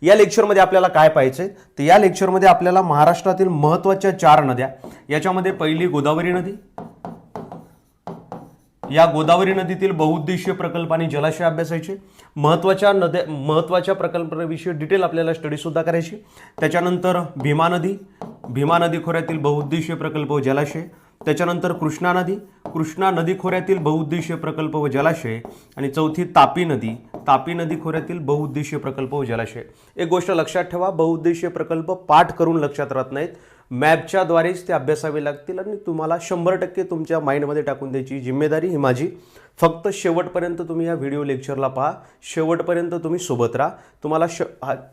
या लेक्चरमध्ये आपल्याला काय पाहायचंय तर या लेक्चरमध्ये आपल्याला महाराष्ट्रातील महत्त्वाच्या 4 नद्या, याच्यामध्ये पहिली गोदावरी नदी, या गोदावरी नदीतील बहुउद्देशीय प्रकल्प आणि जलाशय अभ्यासायचे, महत्त्वाच्या नद्या, महत्त्वाच्या प्रकल्पाविषयी डिटेल आपल्याला स्टडी सुद्धा करायची। त्याच्यानंतर भीमा नदी खोऱ्यातील बहुउद्देशीय प्रकल्प व जलाशय, त्याच्यानंतर कृष्णा नदी खोऱ्यातील बहुउद्देशीय प्रकल्प व जलाशय, आणि चौथी तापी नदी खोऱ्यातील बहुउद्देशीय प्रकल्प व जलाशय। एक गोष्ट लक्षात ठेवा, बहुउद्देशीय प्रकल्प पाठ करून लक्षात राहत नाहीत, मॅपच्या द्वारेच ते अभ्यासावे लागतील आणि तुम्हाला 100% तुमच्या माइंडमध्ये टाकून द्यायची जिम्मेदारी ही माझी। फक्त शेवटपर्यंत तुम्ही या व्हिडिओ लेक्चरला पहा, शेवटपर्यंत तुम्ही सोबत राहा। तुम्हाला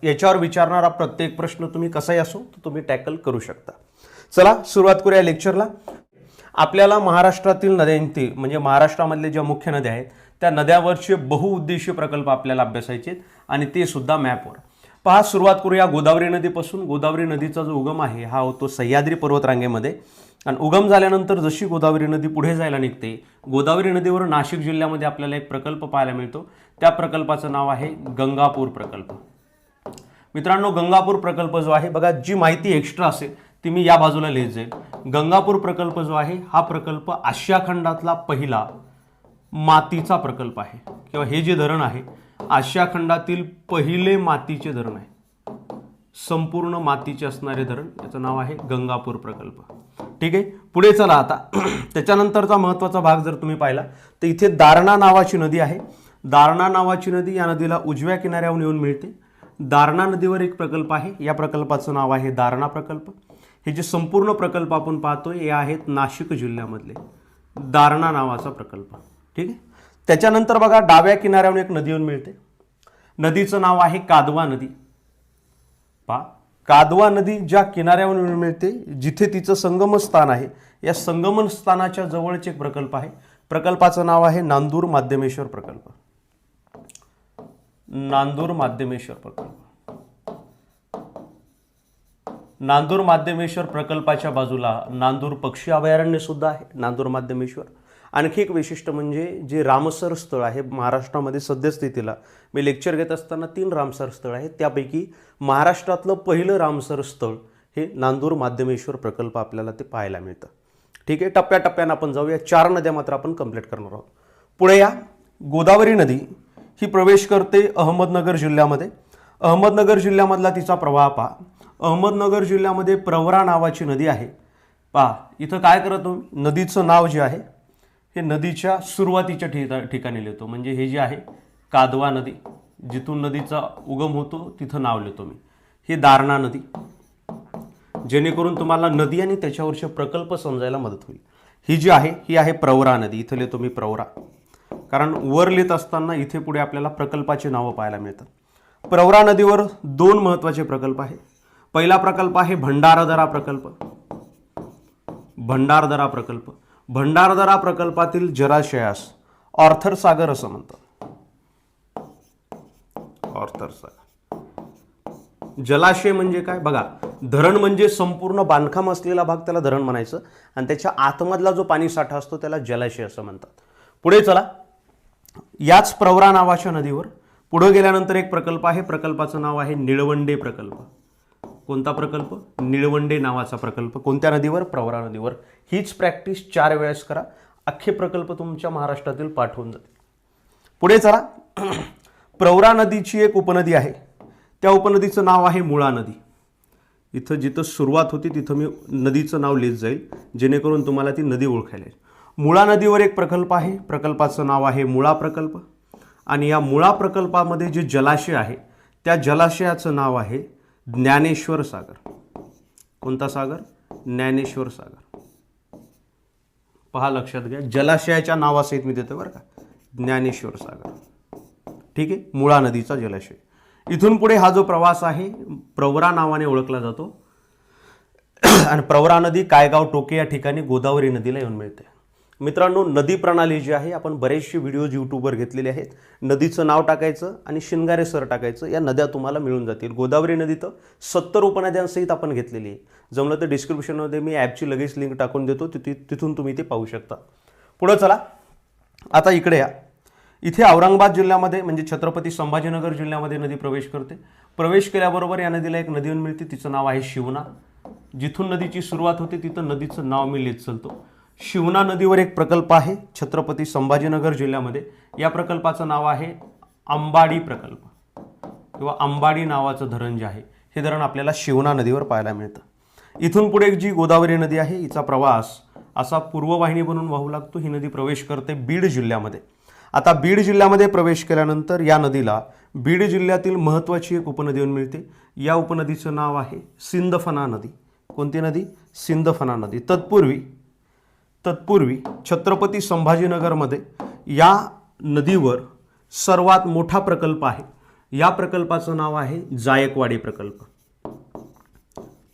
याच्यावर विचारणारा प्रत्येक प्रश्न तुम्ही कसाही असो तर तुम्ही टॅकल करू शकता। चला सुरुवात करूया लेक्चरला। आपल्याला महाराष्ट्रातील नद्यांची म्हणजे महाराष्ट्रामधले ज्या मुख्य नद्या आहेत त्या नद्यावरचे बहुउद्देशीय प्रकल्प आपल्याला अभ्यासायचे आणि ते सुद्धा मॅपवर। पहा, सुरुवात करूया गोदावरी नदीपासून। गोदावरी नदीचा जो उगम आहे हा होतो सह्याद्री पर्वतरांगेमध्ये, आणि उगम झाल्यानंतर जशी गोदावरी नदी पुढे जायला निघते, गोदावरी नदीवर नाशिक जिल्ह्यामध्ये आपल्याला एक प्रकल्प पाहायला मिळतो। त्या प्रकल्पाचं नाव आहे गंगापूर प्रकल्प। मित्रांनो, गंगापूर प्रकल्प जो आहे बघा, जी माहिती एक्स्ट्रा असेल ती मी या बाजूला लिहित जाईल। गंगापूर प्रकल्प जो आहे हा प्रकल्प आशिया खंडातला पहिला मातीचा प्रकल्प आहे, किंवा हे जे धरण आहे आशिया खंडातील पहिले मातीचे धरण आहे, संपूर्ण मातीचे असणारे धरण, याचं नाव आहे गंगापूर प्रकल्प। ठीक आहे, पुढे चला आता। त्याच्यानंतरचा महत्त्वाचा भाग जर तुम्ही पाहिला तर इथे दारणा नावाची नदी आहे। दारणा नावाची नदी, या नदीला उजव्या किनाऱ्याहून येऊन मिळते। दारणा नदीवर एक प्रकल्प आहे, या प्रकल्पाचं नाव आहे दारणा प्रकल्प। हे जे संपूर्ण प्रकल्प आपण पाहतोय हे आहेत नाशिक जिल्ह्यामधले दारणा नावाचा प्रकल्प। ठीक आहे, त्याच्यानंतर बघा डाव्या किनाऱ्यावरून एक नदी येऊन मिळते, नदीचं नाव आहे कादवा नदी। पहा, कादवा नदी ज्या किनाऱ्यावरून मिळते, जिथे तिचं संगम स्थान आहे, या संगमन स्थानाच्या जवळच एक प्रकल्प आहे, प्रकल्पाचं नाव आहे नांदूर माध्यमेश्वर प्रकल्प। नांदूर माध्यमेश्वर प्रकल्प। नांदूर माध्यमेश्वर प्रकल्पाच्या बाजूला नांदूर पक्षी अभयारण्य सुद्धा आहे, नांदूर माध्यमेश्वर। आणखी एक वैशिष्ट्य म्हणजे जे रामसर स्थळ आहे महाराष्ट्रामध्ये सद्यस्थितीला, मी लेक्चर घेत असताना 3 रामसर स्थळ आहेत, त्यापैकी महाराष्ट्रातलं पहिलं रामसर स्थळ हे नांदूर माध्यमेश्वर प्रकल्प आपल्याला ते पाहायला मिळतं। ठीक आहे, टप्प्याटप्प्यानं आपण जाऊया। 4 नद्या मात्र आपण कंप्लीट करणार आहोत। पुढे या, गोदावरी नदी ही प्रवेश करते अहमदनगर जिल्ह्यामध्ये। अहमदनगर जिल्ह्यामधला तिचा प्रवाह पहा। अहमदनगर जिल्ह्यामध्ये प्रवरा नावाची नदी आहे। पहा, इथं काय करतो, नदीचं नाव जे आहे हे नदीच्या सुरुवातीच्या ठिकाणी लिहितो, म्हणजे हे जे आहे कादवा नदी, जिथून नदीचा उगम होतो तिथं नाव लिहितो मी। ही दारणा नदी, जेणेकरून तुम्हाला नदी आणि त्याच्यावरचे प्रकल्प समजायला मदत होईल। ही जी आहे ही आहे प्रवरा नदी, इथं लिहितो मी प्रवरा, कारण वर लिहित असताना इथे पुढे आपल्याला प्रकल्पाची नावं पाहायला मिळतात। प्रवरा नदीवर 2 महत्त्वाचे प्रकल्प आहेत। पहिला प्रकल्प आहे भंडारदरा प्रकल्प। भंडारदरा प्रकल्प, भंडारदरा प्रकल्पातील जलाशयास ऑर्थर सागर असं म्हणतात। ऑर्थर सागर जलाशय म्हणजे काय बघा, धरण म्हणजे संपूर्ण बांधकाम असलेला भाग त्याला धरण म्हणायचं, आणि त्याच्या आतमधला जो पाणी साठा असतो त्याला जलाशय असं म्हणतात। पुढे चला, याच प्रवरा नावाच्या नदीवर पुढे गेल्यानंतर एक प्रकल्प आहे, प्रकल्पाचं नाव आहे निळवंडे प्रकल्प। कोणता प्रकल्प? निळवंडे नावाचा प्रकल्प। कोणत्या नदीवर? प्रवरा नदीवर। हीच प्रॅक्टिस 4 वेळेस करा, अख्खे प्रकल्प तुमच्या महाराष्ट्रातील पाठ होऊन जातील। पुढे चला, प्रवरा नदीची एक उपनदी आहे, त्या उपनदीचं नाव आहे मुळा नदी। इथं जिथं सुरुवात होती तिथं मी नदीचं नाव लिहित जाईल, जेणेकरून तुम्हाला ती नदी ओळखायला येईल। मुळा नदीवर एक प्रकल्प आहे, प्रकल्पाचं नाव आहे मुळा प्रकल्प, आणि या मुळा प्रकल्पामध्ये जे जलाशय आहे त्या जलाशयाचं नाव आहे ज्ञानेश्वर सागर। कोणता सागर? ज्ञानेश्वर सागर। पहा, लक्षात घ्या, जलाशयाच्या नावासहित मी देतो बरं का, ज्ञानेश्वर सागर। ठीक आहे, मुळा नदीचा जलाशय। इथून पुढे हा जो प्रवास आहे प्रवरा नावाने ओळखला जातो, आणि प्रवरा नदी कायगाव टोके या ठिकाणी गोदावरी नदीला येऊन मिळते। मित्रांनो, नदी प्रणाली जी आहे आपण बरेचसे व्हिडिओज यूट्यूबवर घेतलेले आहेत। नदीचं नाव टाकायचं आणि शिंगारे सर टाकायचं, या नद्या तुम्हाला मिळून जातील। गोदावरी नदी तर 70 उपनद्यांसहित आपण घेतलेली आहे। जमलं तर डिस्क्रिप्शनमध्ये मी ॲपची लगेच लिंक टाकून देतो, तिथून तुम्ही ते पाहू शकता। पुढे चला, आता इकडे या। इथे औरंगाबाद जिल्ह्यामध्ये म्हणजे छत्रपती संभाजीनगर जिल्ह्यामध्ये नदी प्रवेश करते. प्रवेश केल्याबरोबर या नदीला एक नदी मिळते, तिचं नाव आहे शिवना. जिथून नदीची सुरुवात होते तिथं नदीचं नाव मी लिहित चलतो. शिवना नदीवर एक प्रकल्प आहे छत्रपती संभाजीनगर जिल्ह्यामध्ये. या प्रकल्पाचं नाव आहे अंबाडी प्रकल्प किंवा अंबाडी नावाचं धरण जे आहे हे धरण आपल्याला शिवना नदीवर पाहायला मिळतं. इथून पुढे जी गोदावरी नदी आहे हिचा प्रवास असा पूर्ववाहिनी बनून वाहू लागतो. ही नदी प्रवेश करते बीड जिल्ह्यामध्ये. आता बीड जिल्ह्यामध्ये प्रवेश केल्यानंतर या नदीला बीड जिल्ह्यातील महत्त्वाची एक उपनदी मिळते. या उपनदीचं नाव आहे सिंदफणा नदी. कोणती नदी? सिंदफणा नदी. तत्पूर्वी छत्रपती संभाजीनगरमध्ये या नदीवर सर्वात मोठा प्रकल्प आहे. या प्रकल्पाचं नाव आहे जायकवाडी प्रकल्प.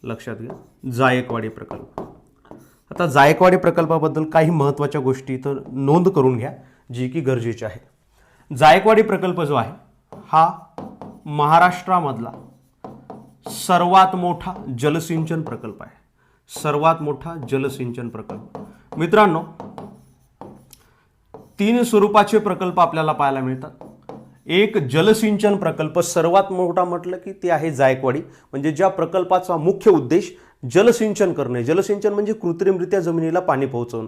लक्षात घ्या, जायकवाडी प्रकल्प. आता जायकवाडी प्रकल्पाबद्दल काही महत्त्वाच्या गोष्टी तर नोंद करून घ्या जी की गरजेची आहे. जायकवाडी प्रकल्प जो आहे हा महाराष्ट्रामधला सर्वात मोठा जलसिंचन प्रकल्प आहे. सर्वात मोठा जलसिंचन प्रकल्प. मित्रांनो, 3 स्वरूपाचे प्रकल्प आपल्याला पाहायला मिळतात. एक जलसिंचन प्रकल्प सर्वात मोठा म्हटलं की ते आहे जायकवाडी, म्हणजे ज्या प्रकल्पाचा मुख्य उद्देश जलसिंचन करणे. जलसिंचन म्हणजे कृत्रिमरित्या जमिनीला पाणी पोहोचवणं.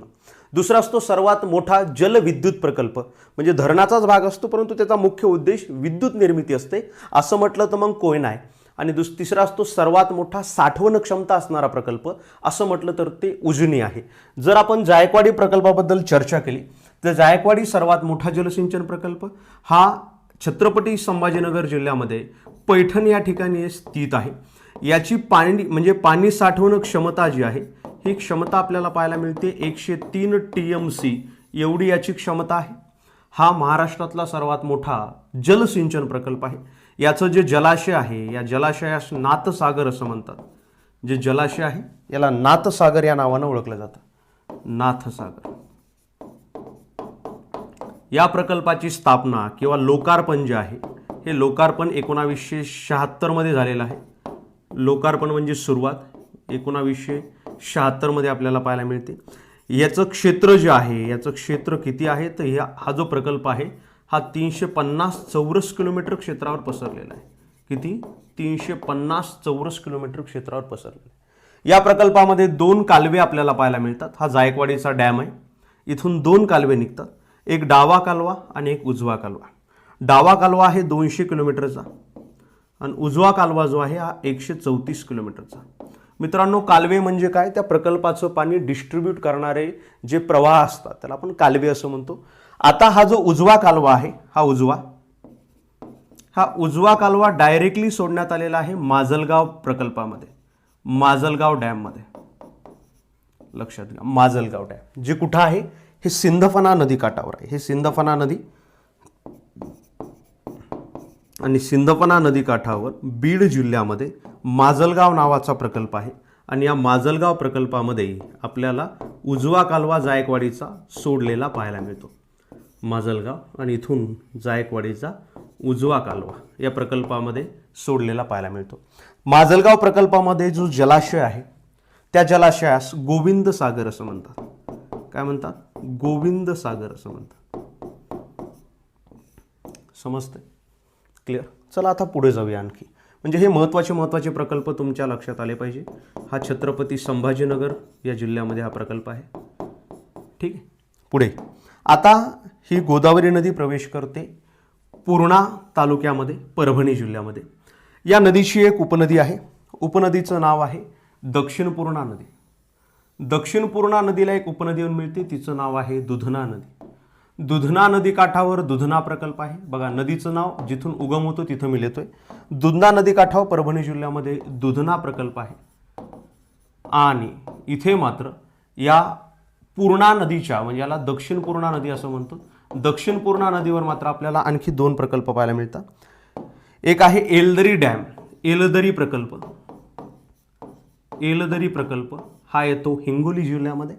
दुसरा असतो सर्वात मोठा जलविद्युत प्रकल्प, म्हणजे धरणाचाच भाग असतो परंतु त्याचा मुख्य उद्देश विद्युत निर्मिती असते. असं म्हटलं तर मग कोयना आहे. आणि तिसरा असतो सर्वात मोठा साठवण क्षमता असणारा प्रकल्प. असं म्हटलं तर ते उजनी आहे. जर आपण जायकवाडी प्रकल्पाबद्दल चर्चा केली तर जायकवाडी सर्वात मोठा जलसिंचन प्रकल्प हा छत्रपती संभाजीनगर जिल्ह्यामध्ये पैठण या ठिकाणी स्थित आहे. याची पाणी साठवण क्षमता जी आहे ही क्षमता आपल्याला पाहायला मिळते 103 TMC एवढी याची क्षमता आहे. हा महाराष्ट्रातला सर्वात मोठा जलसिंचन प्रकल्प आहे. याचं जे जलाशय आहे या जलाशयास नाथसागर असं म्हणतात. जे जलाशय आहे याला नाथसागर या नावानं ओळखलं जातं. नाथसागर. या प्रकल्पाची स्थापना किंवा लोकार्पण जे आहे हे लोकार्पण 1976 मध्ये झालेलं आहे. लोकार्पण म्हणजे सुरुवात 1976 मध्ये आपल्याला पाहायला मिळते. याचं क्षेत्र जे आहे याचं क्षेत्र किती आहे तर हा जो प्रकल्प आहे हा 350 चौरस किलोमीटर क्षेत्रावर पसरलेला आहे. किती? 350 चौरस किलोमीटर क्षेत्रावर पसरलेला आहे. या प्रकल्पामध्ये 2 कालवे आपल्याला पाहायला मिळतात. हा जायकवाडीचा डॅम आहे. इथून 2 कालवे निघतात. एक डावा कालवा आणि एक उजवा कालवा. डावा कालवा आहे 200 किलोमीटरचा आणि उजवा कालवा जो आहे हा 134 किलोमीटरचा. मित्रांनो, कालवे म्हणजे काय? त्या प्रकल्पाचं पाणी डिस्ट्रीब्यूट करणारे जे प्रवाह असतात त्याला आपण कालवे असं म्हणतो. आता हा जो उजवा कालवा आहे हा उजवा कालवा डायरेक्टली सोडण्यात आलेला आहे माजलगाव प्रकल्पामध्ये, माजलगाव डॅममध्ये. लक्षात घ्या, माजलगाव डॅम जे कुठं आहे हे सिंदफणा नदी काठावर आहे. हे सिंदफणा नदी आणि सिंदफणा नदी काठावर बीड जिल्ह्यामध्ये माजलगाव नावाचा प्रकल्प आहे. आणि या माजलगाव प्रकल्पामध्ये आपल्याला उजवा कालवा जायकवाडीचा सोडलेला पाहायला मिळतो. माजलगाव आणि इथून जायकवाडीचा उजवा कालवा या प्रकल्पामध्ये सोडलेला पाहायला मिळतो. माजलगाव प्रकल्पामध्ये जो जलाशय आहे त्या जलाशयास गोविंद सागर असं म्हणतात. काय म्हणतात? गोविंद सागर असं म्हणतात. समजते? क्लिअर? चला आता पुढे जाऊया आणखी. म्हणजे हे महत्त्वाचे प्रकल्प तुमच्या लक्षात आले पाहिजे. हा छत्रपती संभाजीनगर या जिल्ह्यामध्ये हा प्रकल्प आहे. ठीक आहे. पुढे आता ही गोदावरी नदी प्रवेश करते पूर्णा तालुक्यामध्ये, परभणी जिल्ह्यामध्ये. या नदीची एक उपनदी आहे. उपनदीचं नाव आहे दक्षिण पूर्णा नदी. दक्षिण पूर्णा नदीला एक उपनदी मिळते, तिचं नाव आहे दुधना नदी. दुधना नदी काठावर दुधना प्रकल्प आहे. बघा, नदीचं नाव जिथून उगम होतो तिथं मी लिहितोय. दुधना नदी काठावर परभणी जिल्ह्यामध्ये दुधना प्रकल्प आहे. आणि इथे मात्र या पूर्णा नदीच्या म्हणजे याला दक्षिण पूर्णा नदी असं म्हणतो. दक्षिण पूर्णा नदीवर मात्र आपल्याला आणखी 2 प्रकल्प पाहायला मिळतात. एक आहे एलदरी डॅम, एलदरी प्रकल्प. एलदरी प्रकल्प हा येतो हिंगोली जिल्ह्यामध्ये.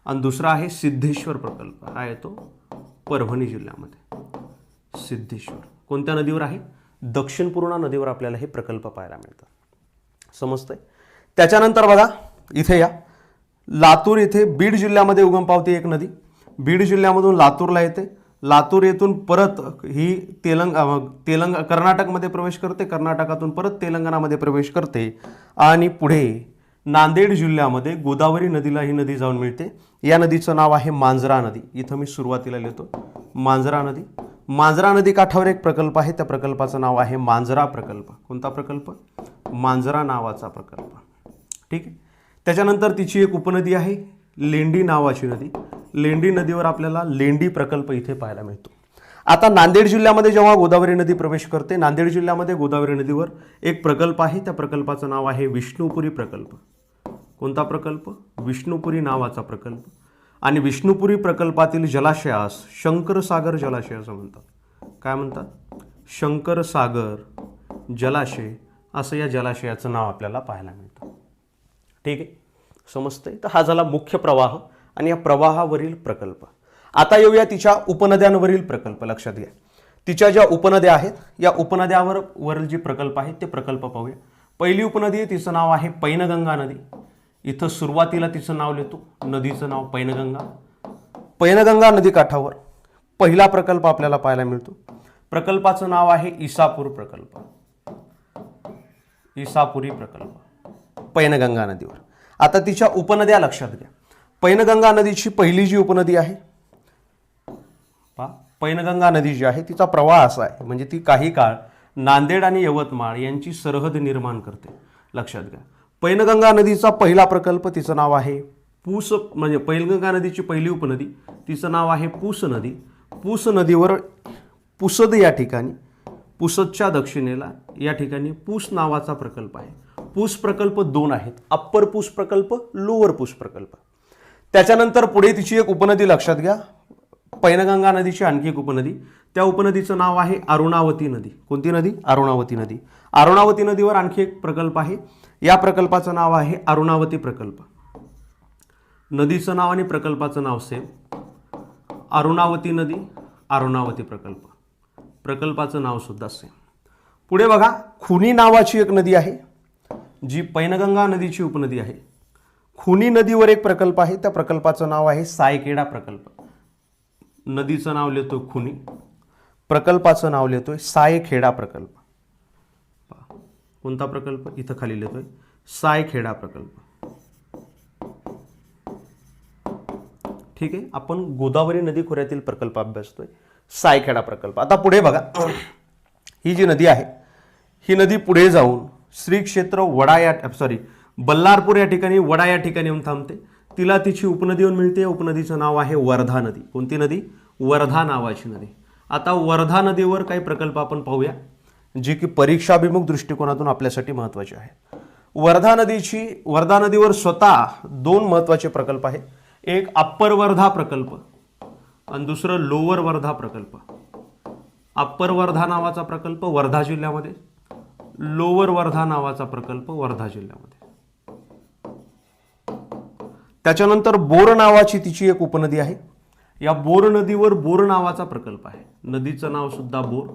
आणि दुसरा आहे सिद्धेश्वर प्रकल्प, हा येतो परभणी जिल्ह्यामध्ये. सिद्धेश्वर कोणत्या नदीवर आहे? दक्षिण पूर्णा नदीवर आपल्याला हे प्रकल्प पाहायला मिळतात. समजतंय? त्याच्यानंतर बघा इथे या लातूर येथे बीड जिल्ह्यामध्ये उगम पावते एक नदी. बीड जिल्ह्यामधून लातूरला येते. लातूर येथून परत ही कर्नाटकमध्ये प्रवेश करते, कर्नाटकातून परत तेलंगणामध्ये प्रवेश करते आणि पुढे नांदेड जिल्ह्यामध्ये गोदावरी नदीला ही नदी जाऊन मिळते. या नदीचं नाव आहे मांजरा नदी. इथं मी सुरुवातीला लिहितो मांजरा नदी. मांजरा नदी काठावर एक प्रकल्प आहे, त्या प्रकल्पाचं नाव आहे मांजरा प्रकल्प. कोणता प्रकल्प? मांजरा नावाचा प्रकल्प. ठीक आहे. त्याच्यानंतर तिची एक उपनदी आहे लेंडी नावाची नदी. लेंडी नदीवर आपल्याला लेंडी प्रकल्प इथे पाहायला मिळतो. आता नांदेड जिल्ह्यामध्ये जेव्हा गोदावरी नदी प्रवेश करते, नांदेड जिल्ह्यामध्ये गोदावरी नदीवर एक प्रकल्प आहे, त्या प्रकल्पाचं नाव आहे विष्णुपुरी प्रकल्प. कोणता प्रकल्प? विष्णुपुरी नावाचा प्रकल्प. आणि विष्णुपुरी प्रकल्पातील जलाशयास शंकरसागर जलाशय असं म्हणतात. काय म्हणतात? शंकरसागर जलाशय असं या जलाशयाचं नाव आपल्याला पाहायला मिळतं. ठीक आहे, समजतंय? तर हा झाला मुख्य प्रवाह आणि या प्रवाहावरील प्रकल्प. आता येऊया तिच्या उपनद्यांवरील प्रकल्प. लक्षात घ्या, तिच्या ज्या उपनद्या आहेत या उपनद्यावरील जे प्रकल्प आहेत ते प्रकल्प पाहूया. पहिली उपनदी आहे, तिचं नाव आहे पैनगंगा नदी. इथं सुरुवातीला तिचं नाव लिहितो, नदीचं नाव पैनगंगा. पैनगंगा नदी काठावर पहिला प्रकल्प आपल्याला पाहायला मिळतो. प्रकल्पाचं नाव आहे इसापूर प्रकल्प. इसापुरी प्रकल्प पैनगंगा नदीवर. आता तिच्या उपनद्या लक्षात घ्या. पैनगंगा नदीची पहिली जी उपनदी आहे, पैनगंगा नदी जी आहे तिचा प्रवाह असा आहे, म्हणजे ती काही काळ नांदेड आणि यवतमाळ यांची सरहद निर्माण करते. लक्षात घ्या, पैनगंगा नदीचा पहिला प्रकल्प तिचं नाव आहे पूस, म्हणजे पैनगंगा नदीची पहिली उपनदी तिचं नाव आहे पूस नदी. पूस नदीवर पुसद या ठिकाणी, पुसदच्या दक्षिणेला या ठिकाणी पूस नावाचा प्रकल्प आहे. पूस प्रकल्प दोन आहेत, अप्पर पूस प्रकल्प, लोअर पूस प्रकल्प. त्याच्यानंतर पुढे तिची एक उपनदी लक्षात घ्या, पैनगंगा नदीची आणखी एक उपनदी. त्या उपनदीचं नाव आहे अरुणावती नदी. कोणती नदी? अरुणावती नदी. अरुणावती नदीवर आणखी एक प्रकल्प आहे, या प्रकल्पाचं नाव आहे अरुणावती प्रकल्प. नदीचं नाव आणि प्रकल्पाचं नाव सेम, अरुणावती नदी, अरुणावती प्रकल्प. प्रकल्पाचं नाव सुद्धा सेम. पुढे बघा, खुनी नावाची एक नदी आहे जी पैनगंगा नदीची उपनदी आहे. खुनी नदीवर एक प्रकल्प आहे, त्या प्रकल्पाचं नाव आहे सायखेडा प्रकल्प. नदीचं नाव लिहितो खुनी, प्रकल्पाचं नाव लिहितोय सायखेडा प्रकल्प. कोणता प्रकल्प? इथं खाली लिहितोय सायखेडा प्रकल्प. ठीक आहे, आपण गोदावरी नदी खोऱ्यातील प्रकल्प अभ्यासतोय, सायखेडा प्रकल्प. आता पुढे बघा, ही जी नदी आहे ही नदी पुढे जाऊन श्री क्षेत्र वडा या बल्लारपूर या ठिकाणी, वडा या ठिकाणी येऊन थांबते. तिला तिची उपनदी येऊन मिळते. उपनदीचं नाव आहे वर्धा नदी. कोणती नदी? वर्धा नावाची नदी. आता वर्धा नदीवर काही प्रकल्प आपण पाहूया जे की परीक्षाभिमुख दृष्टिकोनातून आपल्यासाठी महत्त्वाचे आहेत. वर्धा नदीवर स्वतः दोन महत्त्वाचे प्रकल्प आहेत. एक अप्पर वर्धा प्रकल्प आणि दुसरं लोअर वर्धा प्रकल्प. अप्पर वर्धा नावाचा प्रकल्प वर्धा जिल्ह्यामध्ये, लोअर वर्धा नावाचा प्रकल्प वर्धा जिल्ह्यामध्ये. त्याच्यानंतर बोर नावाची तिची एक उपनदी आहे. या बोर नदीवर बोर नावाचा प्रकल्प आहे. नदीचं नाव सुद्धा बोर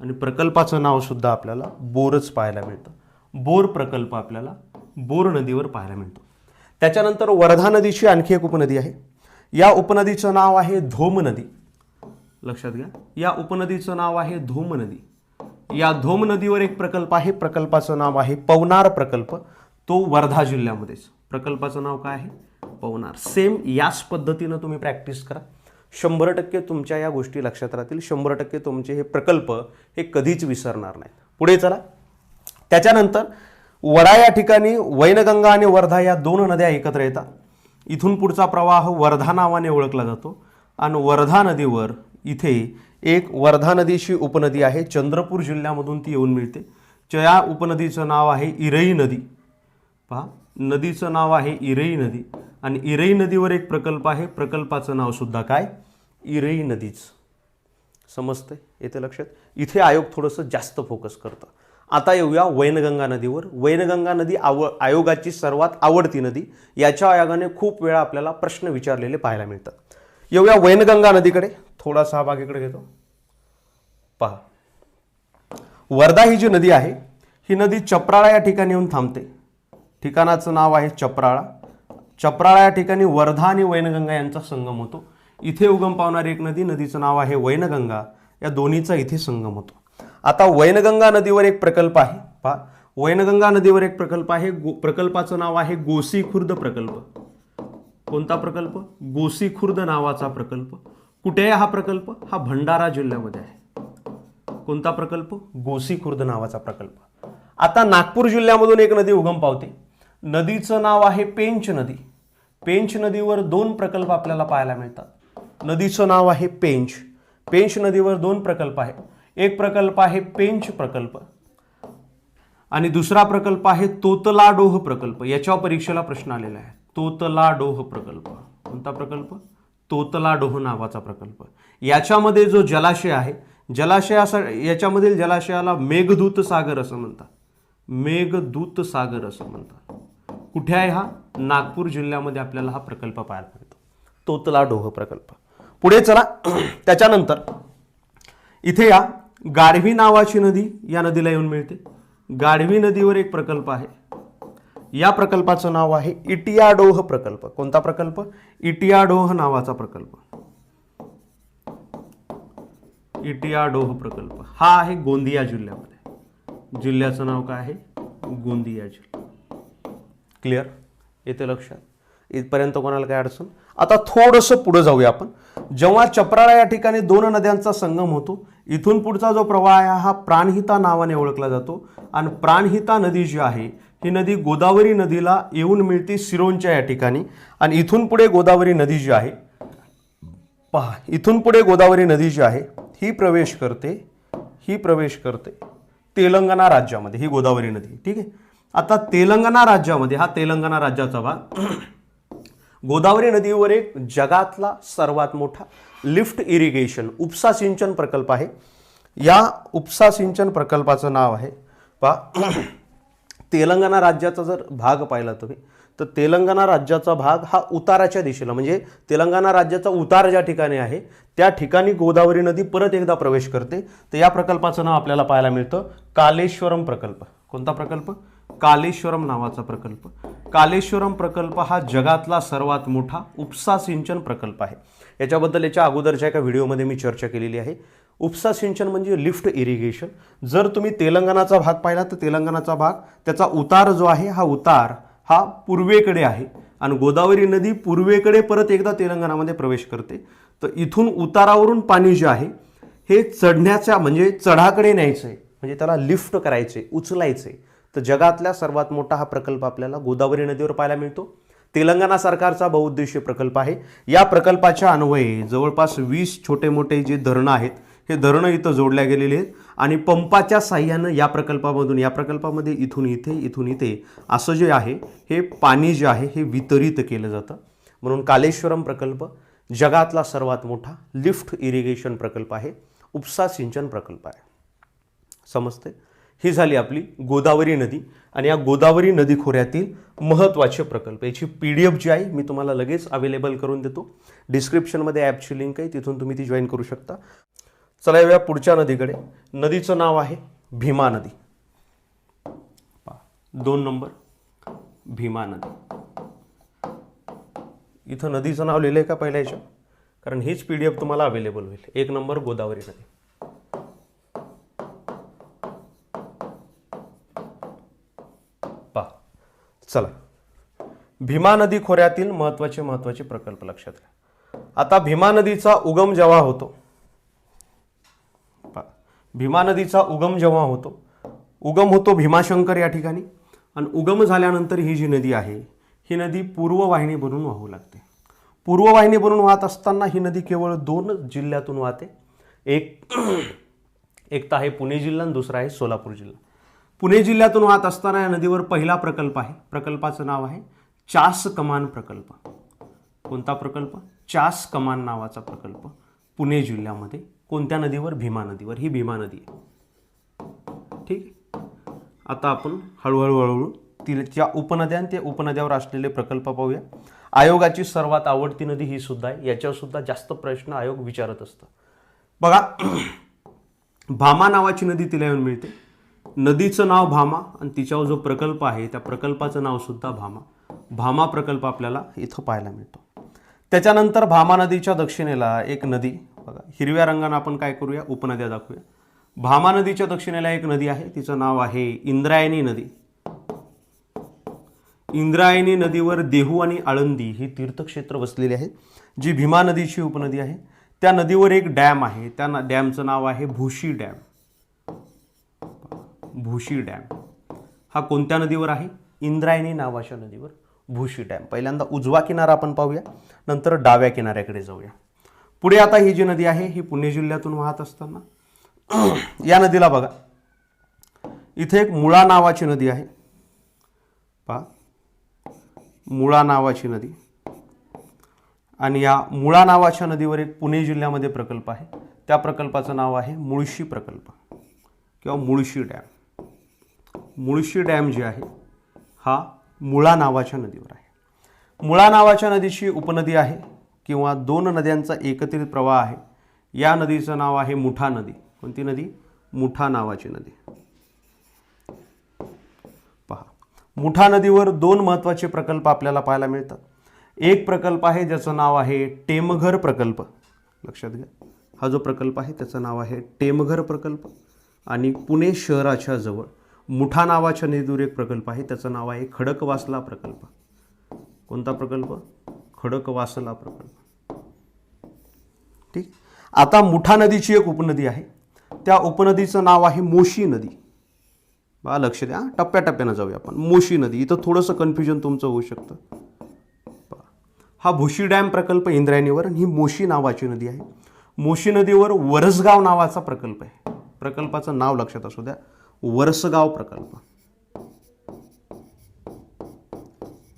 आणि प्रकल्पाचं नाव सुद्धा आपल्याला बोरच पाहायला मिळतं. बोर प्रकल्प आपल्याला बोर नदीवर पाहायला मिळतो. त्याच्यानंतर वर्धा नदीची आणखी एक उपनदी आहे. या उपनदीचं नाव आहे धोम नदी. लक्षात घ्या, या उपनदीचं नाव आहे धोम नदी. या धोम नदीवर एक प्रकल्प आहे, प्रकल्पाचं नाव आहे पवनार प्रकल्प. तो वर्धा जिल्ह्यामध्येच. प्रकल्पाचं नाव काय आहे? पवनार. सेम याच पद्धतीनं तुम्ही प्रॅक्टिस करा. 100% तुमच्या या गोष्टी लक्षात राहतील. 100% तुमचे हे प्रकल्प हे कधीच विसरणार नाहीत. पुढे चला. त्याच्यानंतर वडा या ठिकाणी वैनगंगा आणि वर्धा या दोन नद्या एकत्र येतात. इथून पुढचा प्रवाह वर्धा नावाने ओळखला जातो आणि वर्धा नदीवर इथे एक वर्धा नदीची उपनदी आहे. चंद्रपूर जिल्ह्यामधून ती येऊन मिळते. या उपनदीचं नाव आहे इरई नदी. पहा, नदीचं नाव आहे इरई नदी आणि इरई नदीवर एक प्रकल्प आहे. प्रकल्पाचं नाव सुद्धा काय? इरई नदीच. समजतंय? येते लक्षात? इथे आयोग थोडंसं जास्त फोकस करतं. आता येऊया वैनगंगा नदीवर. वैनगंगा नदी आयोगाची सर्वात आवडती नदी. याच्या आयोगाने खूप वेळा आपल्याला प्रश्न विचारलेले पाहायला मिळतात. येऊया वैनगंगा नदीकडे. थोडासा भाग इकडे घेतो. पहा, वर्धा ही जी नदी आहे ही नदी चपराळा या ठिकाणी येऊन थांबते. ठिकाणाचं नाव आहे चपराळा. चपराळा या ठिकाणी वर्धा आणि वैनगंगा यांचा संगम होतो. इथे उगम पावणारी एक नदी, नदीचं नाव आहे वैनगंगा. या दोन्हीचा इथे संगम होतो. आता वैनगंगा नदीवर एक प्रकल्प आहे. पहा, वैनगंगा नदीवर एक प्रकल्प आहे. प्रकल्पाचं नाव आहे गोसी खुर्द प्रकल्प. कोणता प्रकल्प? गोसी खुर्द नावाचा प्रकल्प. कुठे आहे हा प्रकल्प? हा भंडारा जिल्ह्यामध्ये आहे. कोणता प्रकल्प? गोसी खुर्द नावाचा प्रकल्प. आता नागपूर जिल्ह्यामधून एक नदी उगम पावते. नदीचं नाव आहे पेंच नदी. पेंच नदीवर 2 प्रकल्प आपल्याला पाहायला मिळतात. नदीचं नाव आहे पेंच. पेंच नदीवर 2 प्रकल्प आहेत. एक प्रकल्प आहे पेंच प्रकल्प आणि दुसरा प्रकल्प आहे तोतलाडोह प्रकल्प. याच्यावर परीक्षेला प्रश्न आलेला आहे. तोतलाडोह प्रकल्प. कोणता प्रकल्प? तोतलाडोह नावाचा प्रकल्प. याच्यामध्ये जो जलाशय आहे, याच्यामधील जलाशयाला मेघदूत सागर असं म्हणतात. मेघदूत सागर असं म्हणतात. कुठे आहे हा? नागपूर जिल्ह्यामध्ये आपल्याला हा प्रकल्प पाहायला मिळतो, तोतलाडोह प्रकल्प. पुढे चला. त्याच्यानंतर इथे या गाढवी नावाची नदी या नदीला येऊन मिळते. गाढवी नदीवर एक प्रकल्प आहे. या प्रकल्पाचं नाव आहे इटियाडोह प्रकल्प. कोणता प्रकल्प? इटियाडोह नावाचा प्रकल्प. इटियाडोह प्रकल्प हा आहे गोंदिया जिल्ह्यामध्ये. जिल्ह्याचं नाव काय आहे? गोंदिया जिल्हा. क्लिअर? येते लक्षात? इथपर्यंत कोणाला काय अडचण? आता थोडंसं पुढे जाऊया आपण. जेव्हा चपराळा या ठिकाणी 2 नद्यांचा संगम होतो, इथून पुढचा जो प्रवाह आहे हा प्राणहिता नावाने ओळखला जातो. आणि प्राणहिता नदी जी आहे ही नदी गोदावरी नदीला येऊन मिळते सिरोंचा या ठिकाणी. आणि इथून पुढे गोदावरी नदी जी आहे, पहा, इथून पुढे गोदावरी नदी जी आहे ही प्रवेश करते तेलंगणा राज्यामध्ये. ही गोदावरी नदी. ठीक आहे. आता तेलंगणा राज्यामध्ये, हा तेलंगणा राज्याचा भाग, गोदावरी नदीवर एक जगातला सर्वात मोठा लिफ्ट इरिगेशन उपसा सिंचन प्रकल्प आहे. या उपसा सिंचन प्रकल्पाचं नाव आहे, पहा, तेलंगणा राज्याचा जर भाग पाहिला तुम्ही तर तेलंगणा राज्याचा भाग हा उताराच्या दिशेला, म्हणजे तेलंगणा राज्याचा उतार ज्या ठिकाणी आहे त्या ठिकाणी गोदावरी नदी परत एकदा प्रवेश करते. तर या प्रकल्पाचं नाव आपल्याला पाहायला मिळतं कालेश्वरम प्रकल्प. कोणता प्रकल्प? कालेश्वरम नावाचा प्रकल्प. कालेश्वरम प्रकल्प हा जगातला सर्वात मोठा उपसा सिंचन प्रकल्प आहे. याच्याबद्दल याच्या अगोदरच्या एका व्हिडिओमध्ये मी चर्चा केलेली आहे. उपसा सिंचन म्हणजे लिफ्ट इरिगेशन. जर तुम्ही तेलंगणाचा भाग पाहिला तर तेलंगणाचा भाग, त्याचा उतार जो आहे हा उतार हा पूर्वेकडे आहे आणि गोदावरी नदी पूर्वेकडे परत एकदा तेलंगणामध्ये प्रवेश करते. तर इथून उतारावरून पाणी जे आहे हे चढण्याच्या, म्हणजे चढाकडे न्यायचं आहे, म्हणजे त्याला लिफ्ट करायचे, उचलायचे. तर जगातला सर्वात मोठा हा प्रकल्प आपल्याला गोदावरी नदीवर पाहायला मिळतो. तेलंगणा सरकारचा बहुउद्देशीय प्रकल्प आहे. या प्रकल्पाच्या अन्वये जवळपास 20 छोटे मोठे जे धरणं आहेत हे धरणं इथं जोडल्या गेलेले आहेत आणि पंपाच्या साह्यानं या प्रकल्पामध्ये इथून इथे असं जे आहे हे पाणी जे आहे हे वितरित केलं जातं. म्हणून कालेश्वरम प्रकल्प जगातला सर्वात मोठा लिफ्ट इरिगेशन प्रकल्प आहे, उपसा सिंचन प्रकल्प आहे. समजते? ही झाली आपली गोदावरी नदी आणि या गोदावरी नदी खोऱ्यातील महत्त्वाचे प्रकल्प. याची PDF जी आहे मी तुम्हाला लगेच अवेलेबल करून देतो. डिस्क्रिप्शनमध्ये ॲपची लिंक आहे, तिथून तुम्ही ती जॉईन करू शकता. चला येऊया पुढच्या नदीकडे. नदीचं नाव आहे भीमा नदी. 2 नंबर भीमा नदी. इथं नदीचं नाव लिहिलंय का पहिल्या याच्या? कारण हीच PDF तुम्हाला अवेलेबल होईल. 1 नंबर गोदावरी नदी. पहा, चला, भीमा नदी खोऱ्यातील महत्त्वाचे प्रकल्प लक्षात घ्या. आता भीमा नदीचा उगम जेव्हा होतो, भीमा नदीचा उगम जेव्हा होतो, उगम होतो भीमाशंकर या ठिकाणी आणि उगम झाल्यानंतर ही जी नदी आहे ही नदी पूर्ववाहिनी बनून वाहू लागते. पूर्ववाहिनी बनून वाहत असताना ही नदी केवळ 2 जिल्ह्यातून वाहते. एक तर आहे पुणे जिल्हा आणि दुसरा आहे सोलापूर जिल्हा. पुणे जिल्ह्यातून वाहत असताना या नदीवर पहिला प्रकल्प आहे. प्रकल्पाचं नाव आहे चास कमान प्रकल्प. कोणता प्रकल्प? चास कमान नावाचा प्रकल्प. पुणे जिल्ह्यामध्ये. कोणत्या नदीवर? भीमा नदीवर. ही भीमा नदी आहे. ठीक. आता आपण हळूहळू तिच्या उपनद्या आणि त्या उपनद्यावर असलेले प्रकल्प पाहूया. आयोगाची सर्वात आवडती नदी ही सुद्धा आहे. याच्यावर सुद्धा जास्त प्रश्न आयोग विचारत असतं. बघा, भामा नावाची नदी तिला येऊन मिळते. नदीचं नाव भामा आणि तिच्यावर जो प्रकल्प आहे त्या प्रकल्पाचं नाव सुद्धा भामा. भामा प्रकल्प आपल्याला इथं पाहायला मिळतो. त्याच्यानंतर भामा नदीच्या दक्षिणेला एक नदी, बघा हिरव्या रंगानं आपण काय करूया, उपनद्या दाखवूया. भामा नदीच्या दक्षिणेला एक नदी आहे, तिचं नाव आहे इंद्रायणी नदी. इंद्रायणी नदीवर देहू आणि आळंदी ही तीर्थक्षेत्र वसलेली आहेत, जी भीमा नदीची उपनदी आहे. त्या नदीवर एक डॅम आहे, त्या डॅमचं नाव आहे भुशी डॅम. भुशी डॅम हा कोणत्या नदीवर आहे? इंद्रायणी नावाच्या नदीवर भुशी डॅम. पहिल्यांदा उजवा किनारा आपण पाहूया, नंतर डाव्या किनाऱ्याकडे जाऊया. पुढे आता ही जी नदी आहे ही पुणे जिल्ह्यातून वाहत असताना या नदीला बघा, इथे एक मुळा नावाची नदी आहे. पहा, मुळा नावाची नदी. आणि या मुळा नावाच्या नदीवर एक पुणे जिल्ह्यामध्ये प्रकल्प आहे, त्या प्रकल्पाचं नाव आहे मुळशी प्रकल्प किंवा मुळशी डॅम. मुळशी डॅम जे आहे हा मुळा नावाच्या नदीवर आहे. मुळा नावाच्या नदीची उपनदी आहे किंवा दोन नद्यांचा एकत्रित प्रवाह आहे. या नदीचं नाव आहे मुठा नदी. कोणती नदी? मुठा नावाची नदी. पहा, मुठा नदीवर दोन महत्त्वाचे प्रकल्प आपल्याला पाहायला मिळतात. एक प्रकल्प आहे ज्याचं नाव आहे टेमघर प्रकल्प. लक्षात घ्या, हा जो प्रकल्प आहे त्याचं नाव आहे टेमघर प्रकल्प. आणि पुणे शहराच्या जवळ मुठा नावाच्या नदीवर एक प्रकल्प आहे, त्याचं नाव आहे खडकवासला प्रकल्प. कोणता प्रकल्प? खडकवासला प्रकल्प. ठीक. आता मुठा नदीची एक उपनदी आहे, त्या उपनदीचं नाव आहे मोशी नदी. बघा, लक्ष द्या, टप्प्याटप्प्यानं जाऊया आपण. मोशी नदी, इथं थोडंसं कन्फ्युजन तुमचं होऊ शकतं. हा भुशी डॅम प्रकल्प इंद्रायणीवर, आणि ही मोशी नावाची नदी आहे. मोशी नदीवर वरसगाव नावाचा प्रकल्प आहे. प्रकल्पाचं नाव लक्षात असू द्या, वरसगाव प्रकल्प.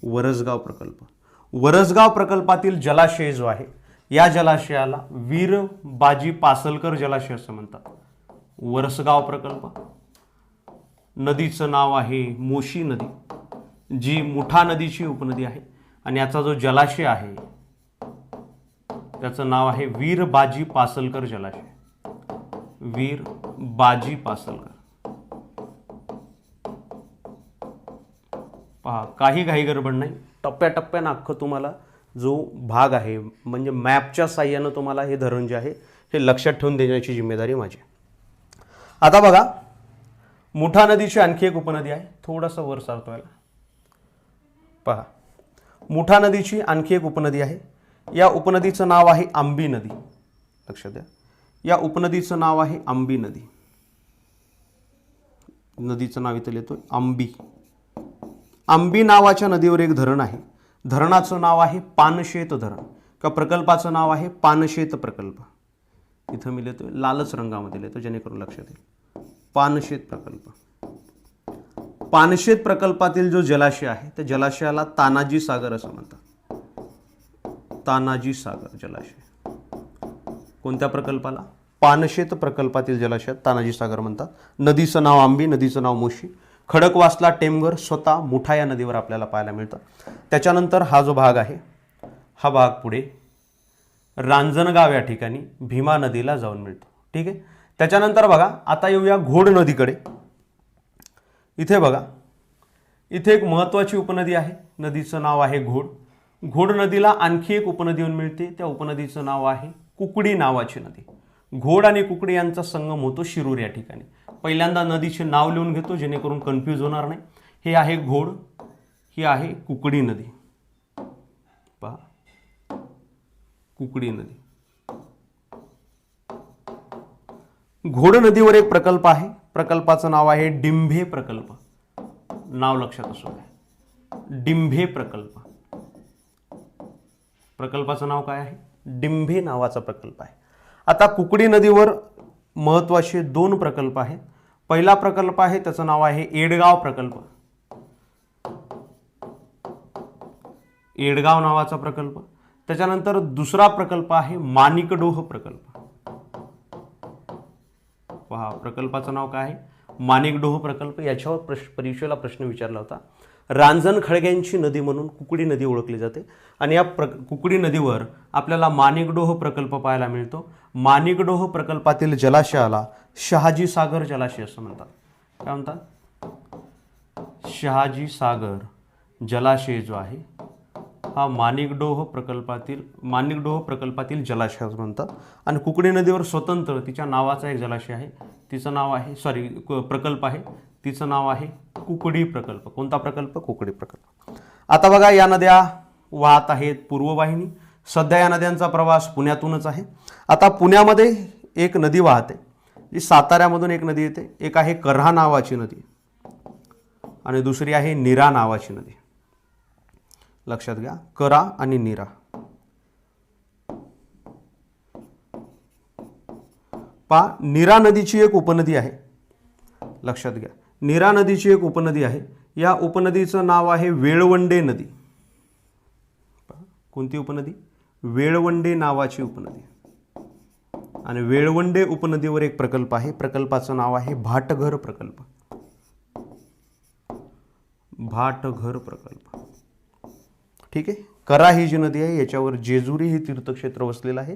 वरसगाव प्रकल्प. वरसगाव प्रकल्पातील जलाशय जो आहे, या जलाशयाला वीर बाजी पासलकर जलाशय असं म्हणतात. वरसगाव प्रकल्प. नदीचं नाव आहे मोशी नदी, जी मुठा नदीची उपनदी आहे. आणि याचा जो जलाशय आहे त्याचं नाव आहे वीर बाजी पासलकर जलाशय. वीर बाजी पासलकर. पहा, काही घाई गडबड नाही, टप्प्याटप्प्यानं अख्खं तुम्हाला जो भाग आहे म्हणजे मॅपच्या साह्यानं तुम्हाला हे धरण जे आहे हे लक्षात ठेवून देण्याची जिम्मेदारी माझी. आता बघा, मुठा नदीची आणखी एक उपनदी आहे, थोडंसं वर सरतो याला. पहा, मुठा नदीची आणखी एक उपनदी आहे. या उपनदीचं नाव आहे आंबी नदी. लक्षात द्या, या उपनदीचं नाव आहे आंबी नदी. नदीचं नाव इथं लिहितोय आंबी. आंबी नावाच्या नदीवर एक धरण आहे. धरणाचं नाव आहे पानशेत धरण किंवा प्रकल्पाचं नाव आहे पानशेत प्रकल्प. इथं मी लिहितोय लालच रंगामध्ये लिहितो जेणेकरून लक्षात येईल. पानशेत प्रकल्प. पानशेत प्रकल्पातील जो जलाशय आहे त्या जलाशयाला तानाजी सागर असं म्हणतात. तानाजी सागर जलाशय. कोणत्या प्रकल्पाला? पानशेत प्रकल्पातील जलाशयात तानाजी सागर म्हणतात. नदीचं नाव आंबी, नदीचं नाव मोशी. खडकवासला, टेमघर, स्वतः मुठा या नदीवर आपल्याला पाहायला मिळतं. त्याच्यानंतर हा जो भाग आहे हा भाग पुढे रांजणगाव या ठिकाणी भीमा नदीला जाऊन मिळतो. ठीक आहे. त्याच्यानंतर बघा, आता येऊया घोड नदीकडे. इथे बघा, इथे एक महत्त्वाची उपनदी आहे, नदीचं नाव आहे घोड. घोड नदीला आणखी एक उपनदी येऊन मिळते, त्या उपनदीचं नाव आहे कुकडी नावाची नदी. घोड आणि कुकडी यांचा संगम होतो शिरूर या ठिकाणी. पहिल्यांदा नदीचे नाव लिहून घेतो जेणेकरून कन्फ्यूज होणार नाही. हे आहे घोड, ही आहे कुकडी नदी. पहा, कुकडी नदी. घोड नदीवर एक प्रकल्प आहे, प्रकल्पाचं नाव आहे डिंभे प्रकल्प. नाव लक्षात असू द्या, डिंभे प्रकल्प. प्रकल्पाचं नाव काय आहे? डिंभे नावाचा प्रकल्प आहे. आता कुकडी नदीवर महत्त्वाचे दोन प्रकल्प आहेत. पहिला प्रकल्प आहे त्याचं नाव आहे एडगाव प्रकल्प. एडगाव नावाचा प्रकल्प. त्याच्यानंतर दुसरा प्रकल्प आहे माणिकडोह प्रकल्प. पहा, प्रकल्पाचं नाव काय आहे? माणिकडोह प्रकल्प. याच्यावर परीक्षेला प्रश्न विचारला होता. रांजण खळग्यांची नदी म्हणून कुकडी नदी ओळखली जाते आणि या कुकडी नदीवर आपल्याला माणिकडोह प्रकल्प पाहायला मिळतो. माणिकडोह प्रकल्पातील जलाशयाला शहाजी सागर जलाशय असं म्हणतात. काय म्हणतात? शहाजी सागर जलाशय जो आहे हा माणिकडोह प्रकल्पातील जलाशय असं म्हणतात. आणि कुकडी नदीवर स्वतंत्र तिच्या नावाचा एक जलाशय आहे, तिचं नाव आहे प्रकल्प आहे, तिचं नाव आहे कुकडी प्रकल्प. कोणता प्रकल्प? कुकडी प्रकल्प. आता बघा, या नद्या वाहत आहेत पूर्ववाहिनी. सध्या या नद्यांचा प्रवास पुण्यातूनच आहे. आता पुण्यामध्ये एक नदी वाहते, जी साताऱ्यामधून एक नदी येते. एक आहे कऱ्हा नावाची नदी आणि दुसरी आहे नीरा नावाची नदी. लक्षात घ्या, करा आणि नीरा. नीरा नदीची एक उपनदी आहे. लक्षात घ्या, नीरा नदीची एक उपनदी आहे. या उपनदीचं नाव आहे वेळवंडे नदी. कोणती उपनदी? वेळवंडे नावाची उपनदी. आणि वेळवंडे उपनदीवर एक प्रकल्प आहे, प्रकल्पाचं नाव आहे भाटघर प्रकल्प. भाटघर प्रकल्प. ठीक आहे. करा ही जी नदी आहे याच्यावर जेजुरी हे तीर्थक्षेत्र वसलेलं आहे.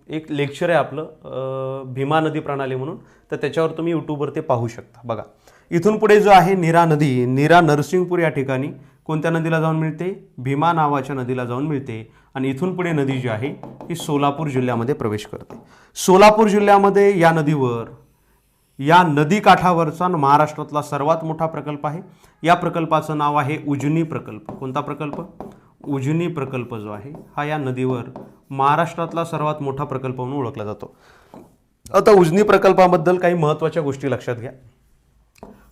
एक लेक्चर आहे आपलं भीमा नदी प्रणाली म्हणून, तर त्याच्यावर तुम्ही यूट्यूबवर ते पाहू शकता. बघा, इथून पुढे जो आहे नीरा नदी, नीरा नरसिंगपूर या ठिकाणी कोणत्या नदीला जाऊन मिळते? भीमा नावाच्या नदीला जाऊन मिळते. आणि इथून पुढे नदी जी आहे ही सोलापूर जिल्ह्यामध्ये प्रवेश करते. सोलापूर जिल्ह्यामध्ये या नदी काठावरचा महाराष्ट्रातला सर्वात मोठा प्रकल्प आहे. या प्रकल्पाचं नाव आहे उजनी प्रकल्प. कोणता प्रकल्प? उजनी प्रकल्प जो आहे हा या नदीवर महाराष्ट्रातला सर्वात मोठा प्रकल्प म्हणून ओळखला जातो. आता उजनी प्रकल्पाबद्दल काही महत्त्वाच्या गोष्टी लक्षात घ्या.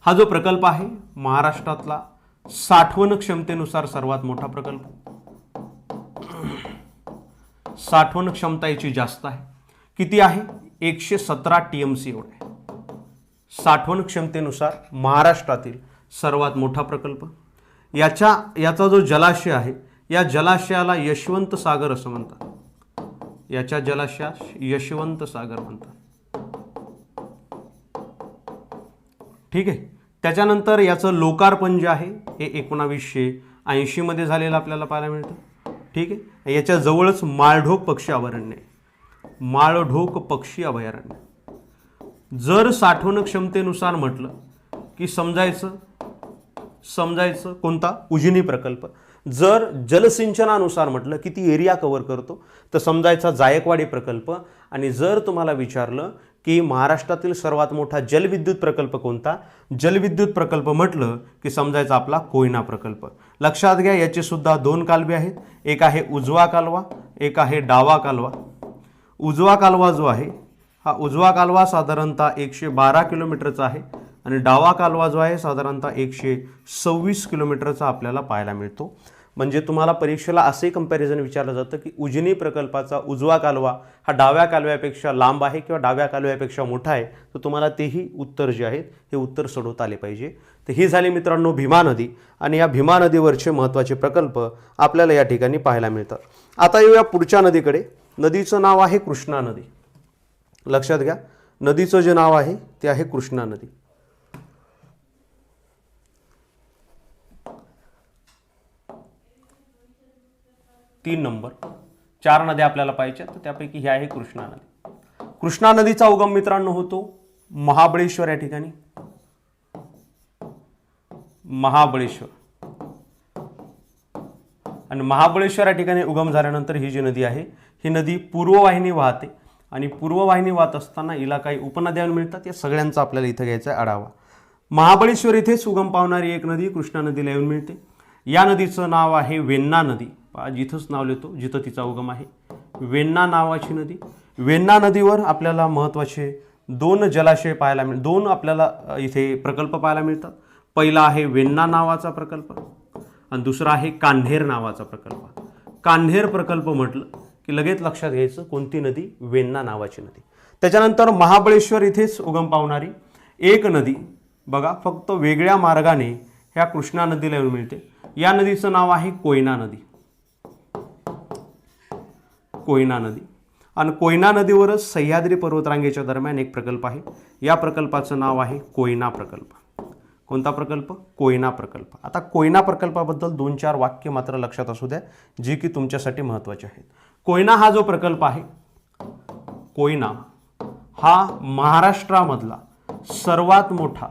हा जो प्रकल्प आहे महाराष्ट्रातला साठवण क्षमतेनुसार सर्वात मोठा प्रकल्प. साठवण क्षमता याची जास्त आहे. किती आहे? 117 TMC एवढे. साठवण क्षमतेनुसार महाराष्ट्रातील सर्वात मोठा प्रकल्प. याचा जो जलाशय आहे, या जलाशयाला यशवंत सागर असं म्हणतात. याच्या जलाशयास यशवंत सागर म्हणतात. ठीक आहे. त्याच्यानंतर याचं लोकार्पण जे आहे हे 1980 मध्ये झालेलं आपल्याला पाहायला मिळतं. ठीक आहे. याच्या जवळच माळढोक पक्षी अभयारण्य आहे. माळढोक पक्षी अभयारण्य. जर साठवण क्षमतेनुसार म्हटलं की समजायचं कोणता? उजनी प्रकल्प. जर जलसिंचनानुसार म्हटलं किती एरिया कव्हर करतो तर समजायचा जायकवाडी प्रकल्प. आणि जर तुम्हाला विचारलं की महाराष्ट्रातील सर्वात मोठा जलविद्युत प्रकल्प कोणता? जलविद्युत प्रकल्प म्हटलं की समजायचा आपला कोयना प्रकल्प. लक्षात घ्या, याचे सुद्धा 2 कालवे आहेत. एक आहे उजवा कालवा, एक आहे डावा कालवा. उजवा कालवा जो आहे हा उजवा कालवा साधारणतः 112 किलोमीटरचा आहे आणि डावा कालवा जो आहे साधारणतः 126 किलोमीटरचा आपल्याला पाहायला मिळतो. म्हणजे तुम्हाला परीक्षेला असे कंपॅरिझन विचारलं जातं की उजनी प्रकल्पाचा उजवा कालवा हा डाव्या कालव्यापेक्षा लांब आहे किंवा डाव्या कालव्यापेक्षा मोठा आहे, तर तुम्हाला तेही उत्तर जे आहेत हे उत्तर सोडवता आले पाहिजे. तर ही झाली मित्रांनो भीमा नदी. आणि या भीमा नदीवरचे महत्त्वाचे प्रकल्प आपल्याला या ठिकाणी पाहायला मिळतात. आता येऊया पुढच्या नदीकडे. नदीचं नाव आहे कृष्णा नदी. लक्षात घ्या, नदीचं जे नाव आहे ते आहे कृष्णा नदी. तीन नंबर 4 नद्या आपल्याला पाहिजेत, तर त्यापैकी ही आहे कृष्णा नदी. कृष्णा नदीचा उगम मित्रांनो होतो महाबळेश्वर या ठिकाणी. महाबळेश्वर. आणि महाबळेश्वर या ठिकाणी उगम झाल्यानंतर ही जी नदी आहे ही नदी पूर्ववाहिनी वाहते. आणि पूर्ववाहिनी वाहत असताना हिला काही उपनद्या मिळतात. या सगळ्यांचा आपल्याला इथं घ्यायचा आहे आढावा. महाबळेश्वर इथेच उगम पावणारी एक नदी कृष्णा नदीला येऊन मिळते. या नदीचं नाव आहे वेण्णा नदी. जिथंच नाव लिहितो जिथं तिचा उगम आहे, वेण्णा नावाची नदी. वेण्णा नदीवर आपल्याला महत्त्वाचे 2 जलाशय पाहायला दोन आपल्याला इथे प्रकल्प पाहायला मिळतात. पहिला आहे वेण्णा नावाचा प्रकल्प आणि दुसरा आहे कान्हेर नावाचा प्रकल्प. कान्हेर प्रकल्प म्हटलं की लगेच लक्षात घ्यायचं कोणती नदी? वेण्णा नावाची नदी. त्याच्यानंतर महाबळेश्वर इथेच उगम पावणारी एक नदी बघा, फक्त वेगळ्या मार्गाने ह्या कृष्णा नदीला येऊन मिळते. या नदीचं नाव आहे कोयना नदी. कोयना नदी. आणि कोयना नदीवरच सह्याद्री पर्वतरांगेच्या दरम्यान एक प्रकल्प आहे. या प्रकल्पाचं नाव आहे कोयना प्रकल्प. कोणता प्रकल्प? कोयना प्रकल्प. आता कोयना प्रकल्पाबद्दल 2-4 वाक्य मात्र लक्षात असू द्या, जी की तुमच्यासाठी महत्त्वाचे आहेत. कोयना हा जो प्रकल्प आहे, कोयना हा महाराष्ट्रामधला सर्वात मोठा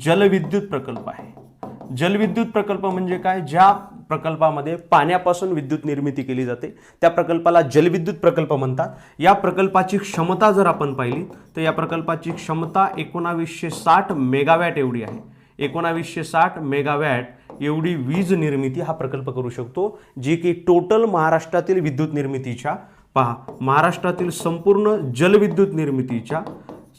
जलविद्युत प्रकल्प आहे. जलविद्युत प्रकल्प म्हणजे काय? ज्या प्रकल्पामध्ये पाण्यापासून विद्युत निर्मिती केली जाते, त्या प्रकल्पाला जलविद्युत प्रकल्प म्हणतात. या प्रकल्पाची क्षमता जर आपण पाहिली तर या प्रकल्पाची क्षमता 1960 मेगावॅट एवढी आहे. 1960 मेगावॅट एवढी वीज निर्मिती हा प्रकल्प करू शकतो, जी की टोटल महाराष्ट्रातील विद्युत निर्मितीच्या, पहा, महाराष्ट्रातील संपूर्ण जलविद्युत निर्मितीच्या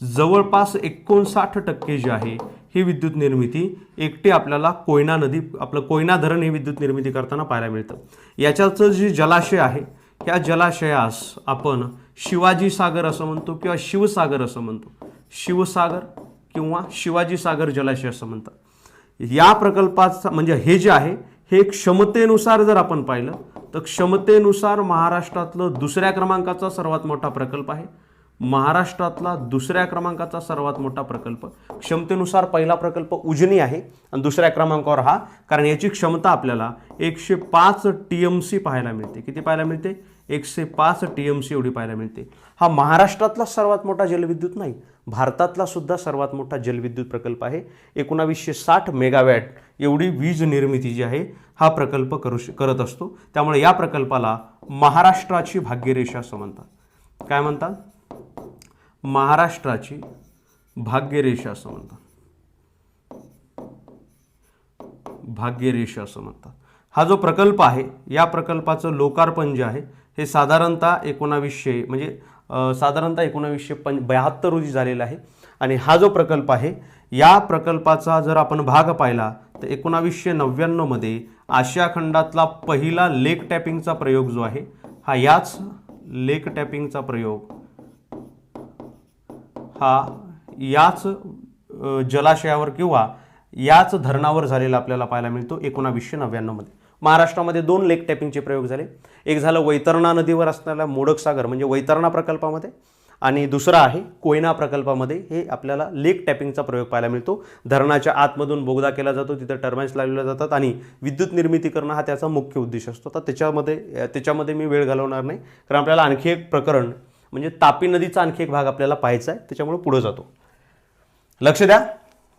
जवळपास 59% जी आहे ही विद्युत निर्मिती एकटे आपल्याला कोयना नदी, आपलं कोयना धरण हे विद्युत निर्मिती करताना पाहायला मिळतं. याच्याचं जे जलाशय आहे, या जलाशयास आपण शिवाजी सागर असं म्हणतो किंवा शिवसागर असं म्हणतो. शिवसागर किंवा शिवाजी सागर जलाशय असं म्हणतात. या प्रकल्पाचा म्हणजे हे जे आहे हे क्षमतेनुसार जर आपण पाहिलं तर क्षमतेनुसार महाराष्ट्रातलं दुसऱ्या क्रमांकाचा सर्वात मोठा प्रकल्प आहे. महाराष्ट्रातला दुसऱ्या क्रमांकाचा सर्वात मोठा प्रकल्प. क्षमतेनुसार पहिला प्रकल्प उजनी आहे आणि दुसऱ्या क्रमांकावर हा, कारण याची क्षमता आपल्याला 105 TMC पाहायला मिळते. किती पाहायला मिळते? 105 TMC एवढी पाहायला मिळते. हा महाराष्ट्रातला सर्वात मोठा जलविद्युत नाही, भारतातला सुद्धा सर्वात मोठा जलविद्युत प्रकल्प आहे. 1960 मेगावॅट एवढी वीज निर्मिती जी आहे हा प्रकल्प करत असतो. त्यामुळे या प्रकल्पाला महाराष्ट्राची भाग्यरेषा असं म्हणतात. काय म्हणतात? महाराष्ट्राची भाग्यरेषा असं म्हणतात. भाग्यरेषा असं म्हणतात. हा जो प्रकल्प आहे या प्रकल्पाचं लोकार्पण जे आहे हे साधारणतः 1972 रोजी झालेला आहे. आणि हा जो प्रकल्प आहे या प्रकल्पाचा जर आपण भाग पाहिला तर 1999 मध्ये आशिया खंडातला पहिला लेक टॅपिंगचा प्रयोग जो आहे हा याच लेक टॅपिंगचा प्रयोग हा याच जलाशयावर किंवा याच धरणावर झालेला आपल्याला पाहायला मिळतो 1999 मध्ये. महाराष्ट्रामध्ये 2 लेक टॅपिंगचे प्रयोग झाले. एक झालं वैतरणा नदीवर असणाऱ्या मोडकसागर म्हणजे वैतरणा प्रकल्पामध्ये, आणि दुसरा आहे कोयना प्रकल्पामध्ये. हे आपल्याला लेक टॅपिंगचा प्रयोग पाहायला मिळतो. धरणाच्या आतमधून बोगदा केला जातो, तिथं टर्बाइन्स लावले जातात आणि विद्युत निर्मिती करणं हा त्याचा मुख्य उद्देश असतो. तर त्याच्यामध्ये मी वेळ घालवणार नाही, कारण आपल्याला आणखी एक प्रकरण म्हणजे तापी नदीचा आणखी एक भाग आपल्याला पाहायचा आहे, त्याच्यामुळे पुढे जातो. लक्ष द्या.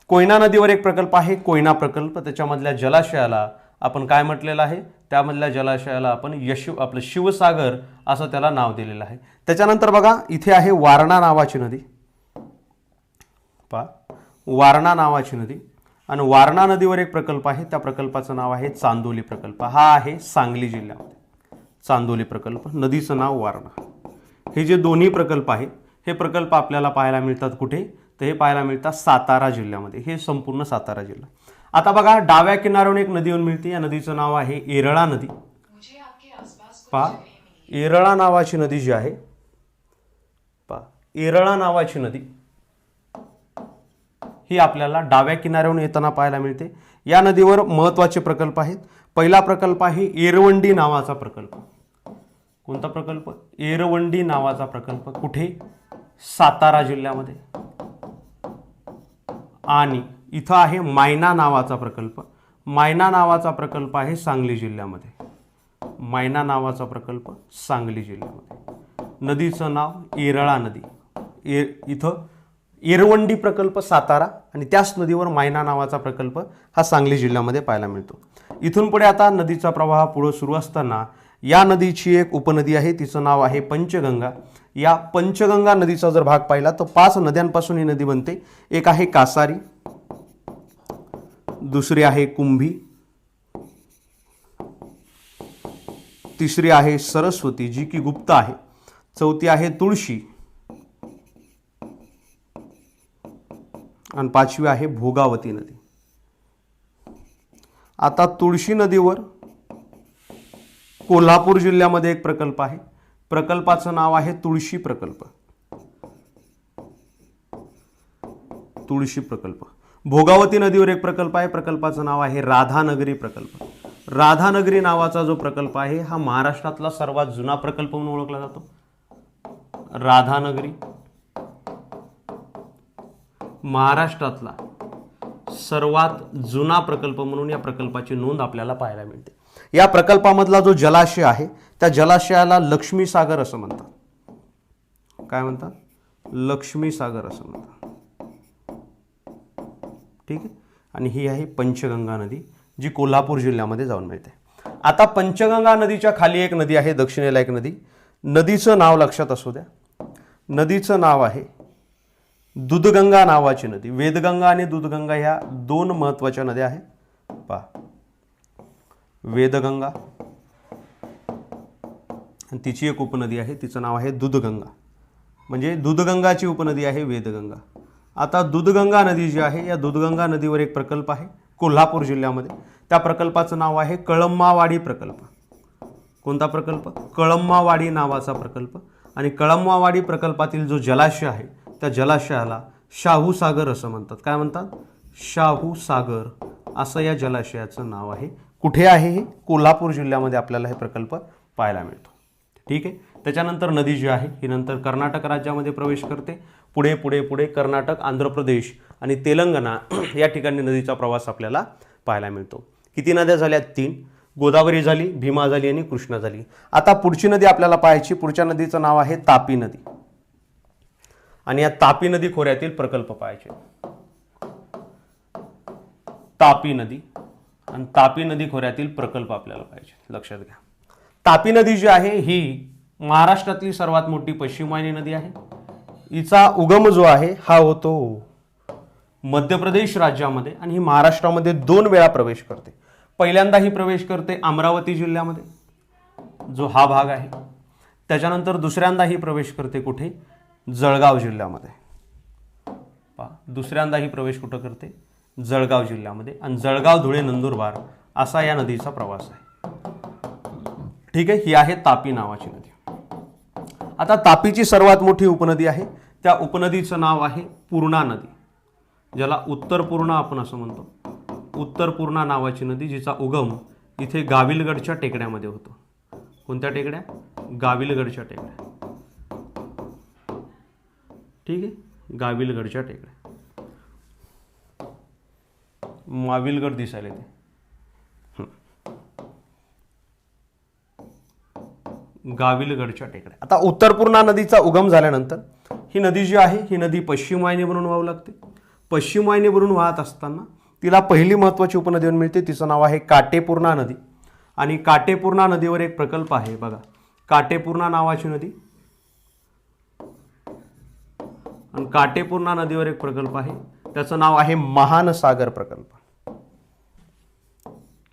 कोयना नदीवर एक प्रकल्प आहे कोयना प्रकल्प. त्याच्यामधल्या जलाशयाला आपण काय म्हटलेलं आहे? त्यामधल्या जलाशयाला आपण आपलं शिवसागर असं त्याला नाव दिलेलं आहे. त्याच्यानंतर बघा इथे आहे वारणा नावाची नदी. पहा, वारणा नावाची नदी. आणि वारणा नदीवर एक प्रकल्प आहे, त्या प्रकल्पाचं नाव आहे चांदोली प्रकल्प. हा आहे सांगली जिल्ह्यामध्ये चांदोली प्रकल्प. नदीचं नाव वारणा. हे जे दोन्ही प्रकल्प आहे हे प्रकल्प आपल्याला पाहायला मिळतात कुठे? तर हे पाहायला मिळतात सातारा जिल्ह्यामध्ये. हे संपूर्ण सातारा जिल्हा. आता बघा डाव्या किनाऱ्यावरून एक नदी येऊन मिळते. या नदीचं नाव आहे येरळा नदी. पहा, येरळा नावाची नदी जी आहे, पहा येरळा नावाची नदी ही आपल्याला डाव्या किनाऱ्यावरून येताना पाहायला मिळते. या नदीवर महत्त्वाचे प्रकल्प आहेत. पहिला प्रकल्प आहे येरवंडी नावाचा प्रकल्प. कोणता प्रकल्प? येरवंडी नावाचा प्रकल्प. कुठे? सातारा जिल्ह्यामध्ये. आणि इथं आहे मायना नावाचा प्रकल्प. मायना नावाचा प्रकल्प आहे सांगली जिल्ह्यामध्ये. मायना नावाचा प्रकल्प सांगली जिल्ह्यामध्ये. नदीचं नाव येरळा नदी. इथं येरवंडी प्रकल्प सातारा आणि त्याच नदीवर मायना नावाचा प्रकल्प हा सांगली जिल्ह्यामध्ये पाहायला मिळतो. इथून पुढे आता नदीचा प्रवाह पुढे सुरू असताना या नदीची एक उपनदी आहे, तिचं नाव आहे पंचगंगा. या पंचगंगा नदीचा जर भाग पाहिला तर 5 नद्यांपासून ही नदी बनते. एक आहे कासारी, दुसरी आहे कुंभी, तिसरी आहे सरस्वती जी की गुप्त आहे, चौथी आहे तुळशी आणि 5वी आहे भोगावती नदी. आता तुळशी नदीवर कोल्हापूर जिल्ह्यामध्ये एक प्रकल्प आहे. प्रकल्पाचं नाव आहे तुळशी प्रकल्प. तुळशी प्रकल्प. भोगावती नदीवर एक प्रकल्प आहे. प्रकल्पाचं नाव आहे राधानगरी प्रकल्प. राधानगरी नावाचा जो प्रकल्प आहे हा महाराष्ट्रातला सर्वात जुना प्रकल्प म्हणून ओळखला जातो. राधानगरी महाराष्ट्रातला सर्वात जुना प्रकल्प म्हणून या प्रकल्पाची नोंद आपल्याला पाहायला मिळते. या प्रकल्पामधला जो जलाशय आहे त्या जलाशयाला लक्ष्मी सागर असं म्हणतात. काय म्हणतात? लक्ष्मी सागर असं म्हणतात. ठीक आहे. आणि ही आहे पंचगंगा नदी जी कोल्हापूर जिल्ह्यामध्ये जाऊन मिळते. आता पंचगंगा नदीच्या खाली एक नदी आहे, दक्षिणेला एक नदी. नदीचं नाव लक्षात असू द्या. नदीचं नाव आहे दूधगंगा नावाची नदी. वेदगंगा आणि दूधगंगा ह्या दोन महत्त्वाच्या नद्या आहेत. पहा, वेदगंगा आणि तिची एक उपनदी आहे, तिचं नाव आहे दूधगंगा. म्हणजे दूधगंगाची उपनदी आहे वेदगंगा. आता दूधगंगा नदी जी आहे, या दूधगंगा नदीवर एक प्रकल्प आहे कोल्हापूर जिल्ह्यामध्ये. त्या प्रकल्पाचं नाव आहे कळंबावाडी प्रकल्प. कोणता प्रकल्प? कळंबावाडी नावाचा प्रकल्प. आणि कळंबावाडी प्रकल्पातील जो जलाशय आहे त्या जलाशयाला शाहू सागर असं म्हणतात. काय म्हणतात? शाहू सागर असं या जलाशयाचं नाव आहे. कुठे आहे हे? कोल्हापूर जिल्ह्यामध्ये आपल्याला हे प्रकल्प पाहायला मिळतो. ठीक आहे. त्याच्यानंतर नदी जी आहे ही नंतर कर्नाटक राज्यामध्ये प्रवेश करते. पुढे पुढे पुढे कर्नाटक, आंध्र प्रदेश आणि तेलंगणा या ठिकाणी नदीचा प्रवास आपल्याला पाहायला मिळतो. किती नद्या झाल्या? 3. गोदावरी झाली, भीमा झाली आणि कृष्णा झाली. आता पुढची नदी आपल्याला पाहायची. पुढच्या नदीचं नाव आहे तापी नदी. आणि या तापी नदी खोऱ्यातील प्रकल्प पाहायचे. तापी नदी आणि तापी नदी खोऱ्यातील प्रकल्प आपल्याला पाहिजे. लक्षात घ्या. तापी नदी जी आहे ही महाराष्ट्रातली सर्वात मोठी पश्चिम वाहिनी नदी आहे. हिचा उगम जो आहे हा होतो मध्य प्रदेश राज्यामध्ये आणि ही महाराष्ट्रामध्ये 2 वेळा प्रवेश करते. पहिल्यांदा ही प्रवेश करते अमरावती जिल्ह्यामध्ये, जो हा भाग आहे. त्याच्यानंतर दुसऱ्यांदा ही प्रवेश करते कुठे? जळगाव जिल्ह्यामध्ये. पहा, दुसऱ्यांदा ही प्रवेश कुठं करते? जळगाव जिल्ह्यामध्ये. आणि जळगाव, धुळे, नंदुरबार असा या नदीचा प्रवास आहे. ठीक आहे. ही आहे तापी नावाची नदी. आता तापीची सर्वात मोठी उपनदी आहे. त्या उपनदीचं नाव आहे पूर्णा नदी, ज्याला उत्तर पूर्णा आपण असं म्हणतो. उत्तर पूर्णा नावाची नदी, जिचा उगम इथे गाविलगडच्या टेकड्यामध्ये होतो. कोणत्या टेकड्या? गाविलगडच्या टेकड्या. ठीक आहे. गाविलगडच्या टेकड्या. माविलगड दिसायला ते. गाविलगडच्या टेकड्या. आता उत्तर पूर्णा नदीचा उगम झाल्यानंतर ही नदी जी आहे ही नदी पश्चिम वाहिनीवरून वाहू लागते. पश्चिम वाहिनीवरून वाहत असताना तिला पहिली महत्त्वाची उपनदी मिळते. तिचं नाव आहे काटेपूर्णा नदी. आणि काटेपूर्णा नदीवर एक प्रकल्प आहे बघा, काटेपूर्णा नावाची नदी. आणि काटेपूर्णा नदीवर एक प्रकल्प आहे, त्याचं नाव आहे महानसागर प्रकल्प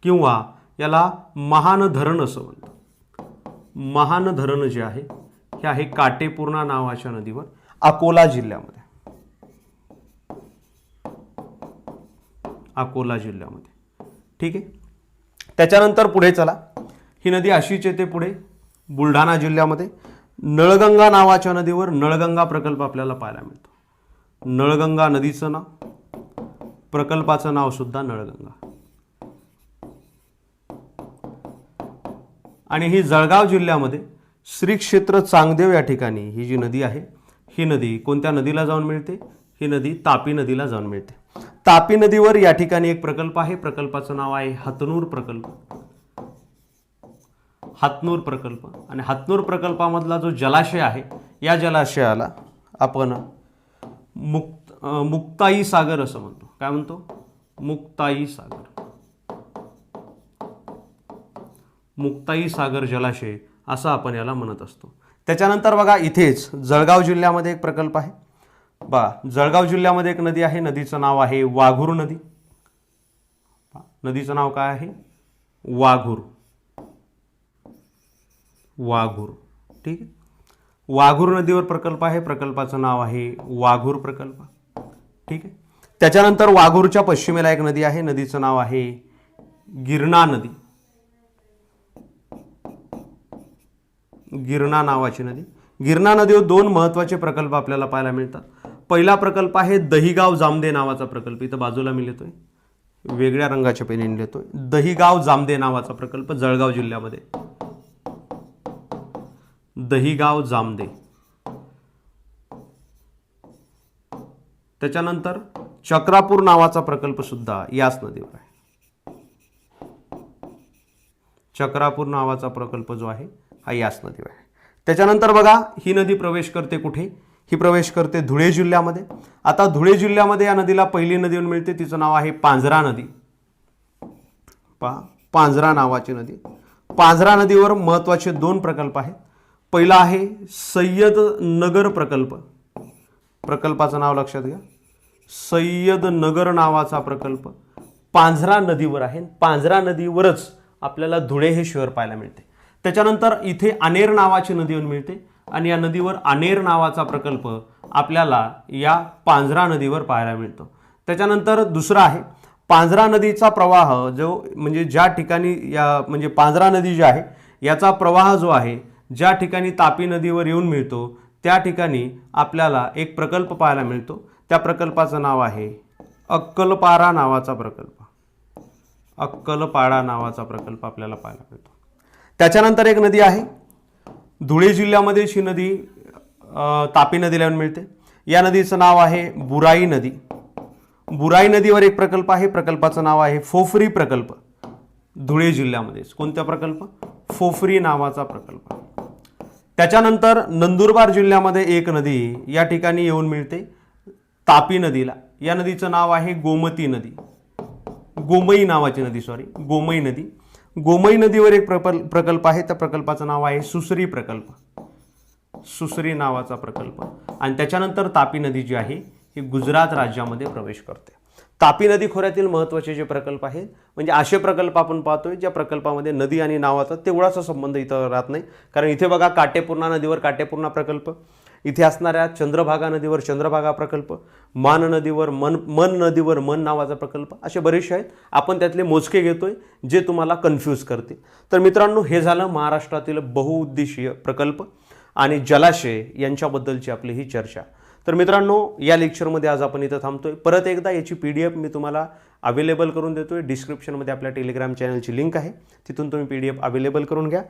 किंवा याला महान धरण असं म्हणतात. महान धरण जे आहे हे आहे काटेपूर्णा नावाच्या नदीवर अकोला जिल्ह्यामध्ये. अकोला जिल्ह्यामध्ये. ठीक आहे. त्याच्यानंतर पुढे चला. ही नदी अशीच येते पुढे बुलढाणा जिल्ह्यामध्ये. नळगंगा नावाच्या नदीवर नळगंगा प्रकल्प आपल्याला पाहायला मिळतो. नळगंगा नदीचं नाव, प्रकल्पाचं नाव सुद्धा नळगंगा. आणि ही जळगाव जिल्ह्यामध्ये श्री क्षेत्र चांगदेव या ठिकाणी ही जी नदी आहे ही नदी कोणत्या नदीला जाऊन मिळते? ही नदी तापी नदीला जाऊन मिळते. तापी नदीवर या ठिकाणी एक प्रकल्प आहे. प्रकल्पाचं नाव आहे हतनूर प्रकल्प. हतनूर प्रकल्प. आणि हतनूर प्रकल्पामधला जो जलाशय आहे या जलाशयाला आपण मुक्ताई सागर असं म्हणतो. काय म्हणतो? मुक्ताई सागर. मुक्ताई सागर जलाशय असं आपण याला म्हणत असतो. त्याच्यानंतर बघा इथेच जळगाव जिल्ह्यामध्ये एक प्रकल्प आहे. जळगाव जिल्ह्यामध्ये एक नदी आहे. नदीचं नाव आहे वाघूर नदी. नदीचं नाव काय आहे? वाघूर. वाघूर. ठीक आहे. वाघूर नदीवर प्रकल्प आहे. प्रकल्पाचं नाव आहे वाघूर प्रकल्प. ठीक आहे. त्याच्यानंतर वाघूरच्या पश्चिमेला एक नदी आहे. नदीचं नाव आहे गिरणा नदी. गिरणा नावाची नदी. गिरणा नदीवर 2 महत्त्वाचे प्रकल्प आपल्याला पाहायला मिळतात. पहिला प्रकल्प आहे दहिगाव जामदे नावाचा प्रकल्प. इथं बाजूला मी लिहितोय, वेगळ्या रंगाच्या पेनेने लिहितोय. दहिगाव जामदे नावाचा प्रकल्प जळगाव जिल्ह्यामध्ये. दहिगाव जामदे. त्याच्यानंतर चक्रापूर नावाचा प्रकल्प सुद्धा याच नदीवर आहे. चक्रापूर नावाचा प्रकल्प जो आहे हा याच नदीवर आहे. त्याच्यानंतर बघा ही नदी प्रवेश करते कुठे? ही प्रवेश करते धुळे जिल्ह्यामध्ये. आता धुळे जिल्ह्यामध्ये या नदीला पहिली नदी मिळते, तिचं नाव आहे पांझरा नदी. पहा, पांझरा नावाची नदी. पांझरा नदीवर महत्त्वाचे 2 प्रकल्प आहेत. पहिला आहे सय्यद नगर प्रकल्प. प्रकल्पाचं नाव लक्षात घ्या. सय्यद नगर नावाचा प्रकल्प पांझरा नदीवर आहे. पांझरा नदीवरच आपल्याला धुळे हे शहर पाहायला मिळते. त्याच्यानंतर इथे अनेर नावाची नदी येऊन मिळते आणि या नदीवर अनेर नावाचा प्रकल्प आपल्याला या पांझरा नदीवर पाहायला मिळतो. त्याच्यानंतर दुसरा आहे पांझरा नदीचा प्रवाह जो म्हणजे ज्या ठिकाणी या म्हणजे पांझरा नदी जी आहे याचा प्रवाह जो आहे ज्या ठिकाणी तापी नदीवर येऊन मिळतो त्या ठिकाणी आपल्याला एक प्रकल्प पाहायला मिळतो. त्या प्रकल्पाचं नाव आहे अक्कलपारा नावाचा प्रकल्प. अक्कलपाडा नावाचा प्रकल्प आपल्याला पाहायला मिळतो. त्याच्यानंतर एक नदी आहे धुळे जिल्ह्यामध्ये ही नदी तापी नदीला येऊन मिळते. या नदीचं नाव आहे बुराई नदी. बुराई नदीवर एक प्रकल्प आहे. प्रकल्पाचं नाव आहे फोफरी प्रकल्प. धुळे जिल्ह्यामध्ये कोणता प्रकल्प? फोफरी नावाचा प्रकल्प. त्याच्यानंतर नंदुरबार जिल्ह्यामध्ये एक नदी या ठिकाणी येऊन मिळते तापी नदीला. या नदीचं नाव आहे गोमती नदी. गोमई नावाची नदी गोमई नदी. गोमई नदीवर एक प्रकल्प आहे. त्या प्रकल्पाचं नाव आहे सुसरी प्रकल्प. सुसरी नावाचा प्रकल्प. आणि त्याच्यानंतर तापी नदी जी आहे ही गुजरात राज्यामध्ये प्रवेश करते. तापी नदी खोऱ्यातील महत्त्वाचे जे प्रकल्प आहेत म्हणजे असे प्रकल्प आपण पाहतोय ज्या प्रकल्पामध्ये नदी आणि नावाचा तेवढासा संबंध इथं राहत नाही. कारण इथे बघा काटेपूर्णा नदीवर काटेपूर्णा प्रकल्प, इथे असणाऱ्या चंद्रभागा नदीवर चंद्रभागा प्रकल्प, मान नदीवर मन नदीवर मन नावाचा प्रकल्प, असे बरेचसे आहेत. आपण त्यातले मोजके घेतोय जे तुम्हाला कन्फ्यूज करतील. तर मित्रांनो हे झालं महाराष्ट्रातील बहुउद्देशीय प्रकल्प आणि जलाशय यांच्याबद्दलची आपली ही चर्चा. तर मित्रांनो या लेक्चरमध्ये आज आपण इथं थांबतोय. परत एकदा याची PDF मी तुम्हाला अवेलेबल करून देतोय. डिस्क्रिप्शनमध्ये आपल्या टेलिग्राम चॅनलची लिंक आहे, तिथून तुम्ही PDF अवेलेबल करून घ्या.